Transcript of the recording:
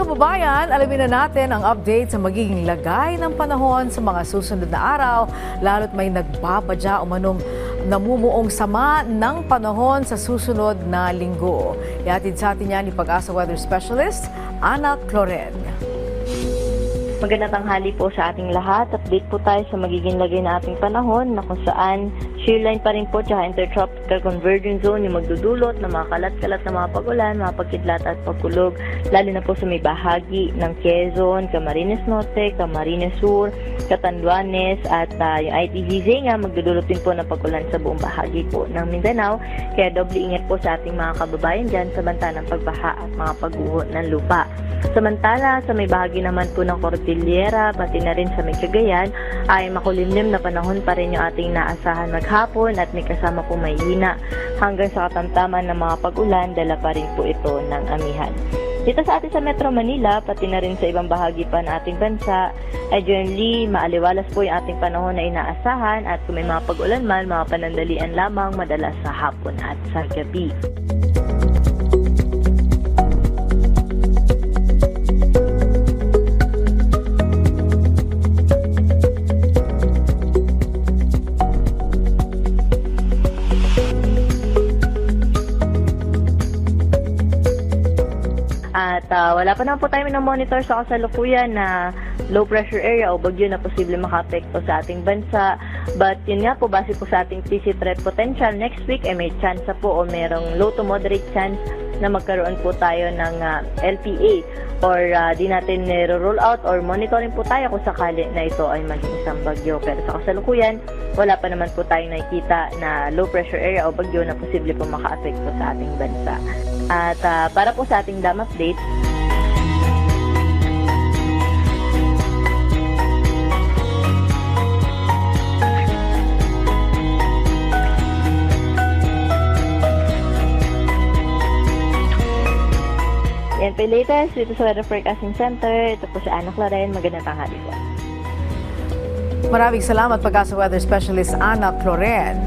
Mga kababayan, alamin na natin ang update sa magiging lagay ng panahon sa mga susunod na araw, lalo't may nagbabadya o manong namumuong sama ng panahon sa susunod na linggo. Ihatid sa atin yan ni Pag-asa Weather Specialist, Ana Cloren. Magandang tanghali po sa ating lahat. Update po tayo sa magiging lagay na ating panahon na kung saan shearline pa rin po tsaka intertropical convergence zone yung magdudulot ng mga kalat-kalat na mga pag-ulan, mga pagkidlat at pagkulog, lalo na po sa may bahagi ng Quezon, Camarines Norte, Camarines Sur, Catanduanes at yung ITGZ nga magdudulot din po ng pag-ulan sa buong bahagi po ng Mindanao. Kaya doble ingat po sa ating mga kababayan dyan sa banta ng pagbaha at mga pagguho ng lupa. Samantala, sa may bahagi naman po ng Cordillera, pati na rin sa may Cagayan, ay makulimlim na panahon pa rin yung ating naasahan maghapon at may kasama po may hina hanggang sa katamtaman ng mga pag-ulan, dala pa rin po ito ng amihan. Dito sa atin sa Metro Manila, pati na rin sa ibang bahagi pa ng ating bansa, ay generally maaliwalas po yung ating panahon na inaasahan at kung may mga pag-ulan man, mga panandalian lamang madalas sa hapon at sa gabi. At wala pa naman po tayo monitor sa kasalukuyan na low pressure area o bagyo na posible maka-apekto sa ating bansa. But yun nga po, base po sa ating PC threat potential, next week ay may chance po o merong low to moderate chance na magkaroon po tayo ng LPA or di natin niro-roll out or monitoring po tayo kung sakali na ito ay maging isang bagyo. Pero sa kasalukuyan, wala pa naman po tayong nakikita na low pressure area o bagyo na posible po maka-apekto sa ating bansa. At para po sa ating dam update, yan po yung latest dito sa Weather Forecasting Center. Ito po si Ana Cloren. Magandang tanghali po. Maraming salamat Pag-asa Weather Specialist Ana Cloren.